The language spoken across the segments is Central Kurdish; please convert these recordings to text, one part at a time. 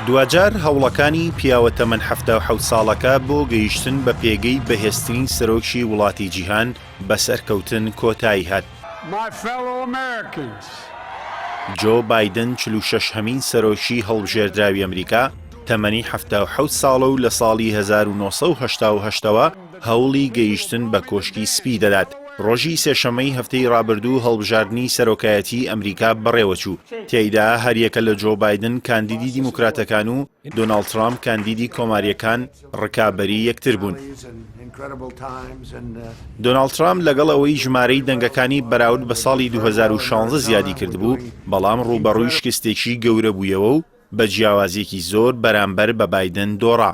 دوجار هەوڵەکانی پیاوە تەمەن 77 ساڵەکە بۆ گەیشتن بە پێگەی بەهێزترین سەرۆکی وڵاتی جیهان بەسەرکەوتن کۆتایی هات. جۆ بایدن 46 هەمین سەرۆکی هەڵبژێردراوی ئەمریکا تەمەنی 77 ساڵە و لە ساڵی 1970ەوە هەوڵی گەیشتن بە کۆشکی سپی دەدات. ڕۆژی سێشەمەی هەفتەی ڕابردوو هەڵبژاردنی سەرۆکایەتی ئەمریکا بەڕێوەچوو. تێیدا هەریەکە لە جۆ بایدن کاندیدی دیموکراتەکان و دۆناڵد ترامپ کاندیدی کۆماریەکان ڕکابەری یەکتر بوون. دۆناڵد ترامپ لەگەڵ ئەوەی ژمارەی دەنگەکانی بەراورد بە ساڵی 2016 زیادی کردبوو، بەڵام ڕوبەڕووی شکستێکی گەورە بوویەوە و بە جیاوازیەکی زۆر بەرامبەر بە بایدن دۆڕا.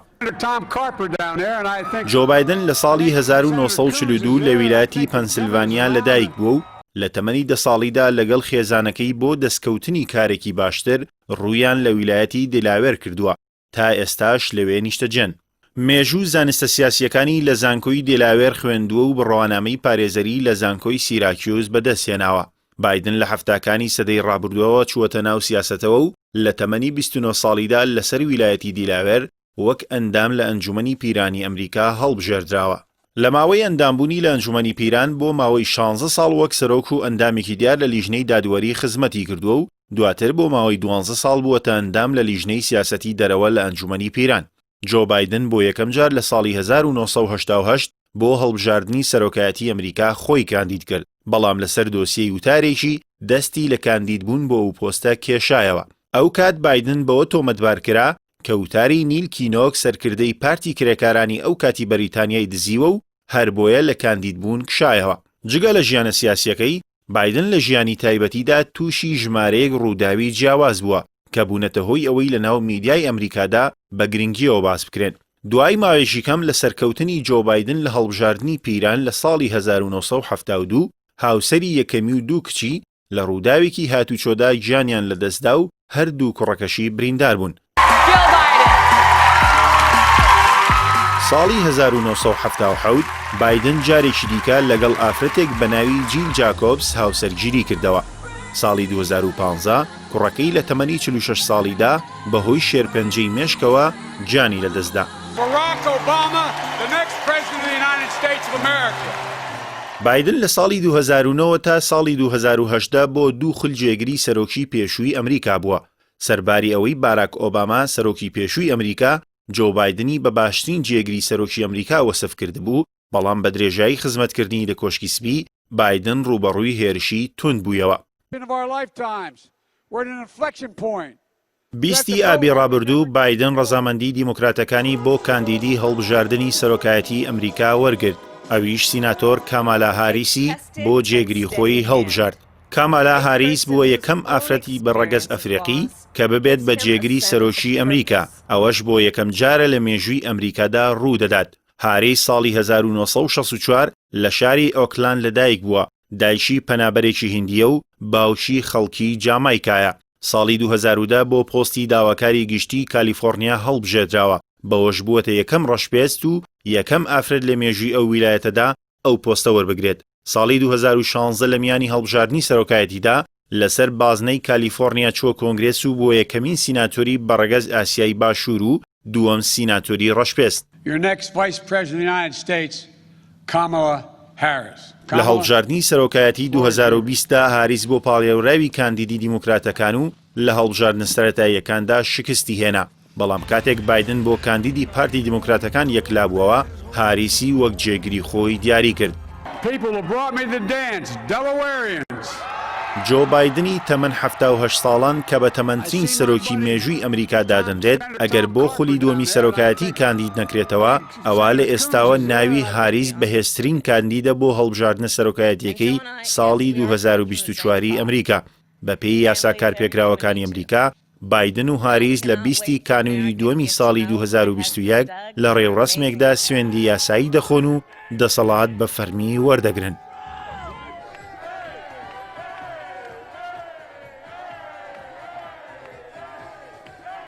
جۆ بایدن لە ساڵی 1942 لە ویلایەتی پەنسیلڤانیا لەدایک بووە و لە تەمەنی 10 ساڵیدا لەگەڵ خێزانەکەی بۆ دەستکەوتنی کارێکی باشتر ڕوویان لە ویلایەتی دلاوێر کردووە، تا ئێستاش لەوێ نیشتەجێن. مێژوو زانستە سیاسیەکانی لە زانکۆی دلاوێر خوێندووە و بڕوانامەی پارێزەری لە زانکۆی سیراکیۆز بەدەستهێناوە. بایدن لە هەفتاکانی سەدەی ڕابردووەوە چووەتە ناو سیاسەتەوە و لە تەمەنی 29 ساڵیدا لەسەر ویلایەتی دیلاوێر وەک ئەندام لە ئەنجومەنی پیرانی ئەمریکا هەڵبژێردراوە. لە ماوەی ئەندامبوونی لە ئەنجومەنی پیران بۆ ماوەی 16 ساڵ وەک سەرۆک و ئەندامێکی دیار لە لیژنەی دادوەری خزمەتی کردووە و دواتر بۆ ماوەی 12 ساڵ بووەتە ئەندام لە لیژنەی سیاسەتی دەرەوە لە ئەنجومەنی پیران. جۆ بایدن بۆ یەکەم جار لە ساڵی 1988 بۆ هەڵبژاردنی سەرۆکایەتی ئەمریکا خۆی کاندید کرد، بەڵام لەسەر دۆسیەی وتارێکی دەستی لە کاندیدبوون بۆ ئەو پۆستە کێشایەوە. ئەو کات بایدن بەوە تۆمەتبار کرا کە وتاری نیل کینۆک سەرکردەی پارتی کرێکارانی ئەو کاتی بەریتانیای دزیوە و هەر بۆیە لە کاندیدبوون کشایەوە. جگە لە ژیانە سیاسیەکەی، بایدن لە ژیانی تایبەتیدا تووشی ژمارەیەک ڕووداوی جیاواز بووە کە بوونەتە هۆی ئەوەی لە ناو میدیای ئەمریکادا بە گرنگیەوە باس بکرێن. دوای ماوەیەکی کەم لە سەرکەوتنی جۆ بایدن لە هەڵبژاردنی پیران لە ساڵی 1972 هاوسەری یەکەمی و دوو کچی لە ڕووداوێکی هاتوچۆدا گیانیان لەدەستدا و هەردوو کوڕەکەشی بریندار بوون. ساڵی 1970 بایدن جارێکی دیکە لەگەڵ ئافرەتێک بە ناوی جیل جاکۆبس هاوسەرگیری کردەوە. ساڵی 2015 کوڕەکەی لە تەمەنی 46 ساڵیدا بەهۆی شێرپەنجەی مێشکەوە گیانی لەدەستدا. بایدن لە ساڵی 2009 تا ساڵی 2018 بۆ دوو خولجێگری سەرۆکی پێشووی ئەمریکا بووە. سەرباری ئەوەی باراک ئۆباما سەرۆکی پێشووی ئەمریکا جۆ بایدنی بە باشترین جێگری سەرۆکی ئەمریکا وەسف کردبوو، بەڵام بە درێژایی خزمەتکردنی لە کۆشکی سپی بایدن ڕوبەڕووی هێرشی تند بوویەوە. بیستی ئابی ڕابردوو بایدن ڕەزامەندی دیموکراتەکانی بۆ کاندیدی هەڵبژاردنی سەرۆکایەتی ئەمریکا وەرگرت، ئەویش سیناتۆر کامالا هاریسی بۆ جێگری خۆی هەڵبژارد. کامالا هاریس بووە یەکەم ئافرەتی بەڕەگەز ئەفریقی کە ببێت بە جێگری سەرۆکی ئەمریکا، ئەوەش بۆ یەکەم جارە لە مێژووی ئەمریکادا ڕوو دەدات. هاریس ساڵی 1964 لە شاری ئۆکلاند لەدایک بووە، دایشی پەنابەرێکی هیندیە و باوشی خەڵکی جامایکایە. ساڵی 2010 بۆ پۆستی داواکاری گشتی کالیفۆرنیا هەڵبژێردراوە، بەوەش بووەتە یەکەم ڕەشپێست و یەکەم ئافرەت لە مێژووی ئەو ویلایەتەدا ئەو پۆستە وەربگرێت. ساڵی 2016 لە میانی هەڵبژاردنی سەرۆکایەتیدا لەسەر بازنەی کالیفۆرنیا چوە کۆنگرێس و بۆ یەکەمین سیناتۆری بەڕەگەز ئاسیایی باشوور و دووەم سیناتۆری ڕەشپێست. لە هەڵبژاردنی سەرۆکایەتی 2020دا هاریس بۆ پاڵێوراوی کاندیدی دیموکراتەکان و لە هەڵبژاردنە سەرەتاییەکاندا شکستی هێنا، بەڵام کاتێک بایدن بۆ کاندیدی پارتی دیموکراتەکان یەکلابووەوە، هاریسی وەک جێگری خۆی دیاری کرد. جۆ بایدنی تەمەن 78 ساڵان کە بە تەمەنترین سەرۆکی مێژووی ئەمریکا دادەنرێت، ئەگەر بۆ خولی دووەمی سەرۆکایەتی کاندید نەکرێتەوە، ئەوا لە ئێستاوە ناوی هاریس بەهێزترین کاندیدە بۆ هەڵبژاردنە سەرۆکایەتیەکەی ساڵی 2024 ئەمریکا. بە پێی یاسا کارپێکراوەکانی ئەمریکا، بایدن و هاریس لە 20 کانونی دووەمی ساڵی 2021 لە ڕێوڕەسمێکدا سوێندی یاسایی دەخۆن و دەسەڵات بە فەرمی وەردەگرن.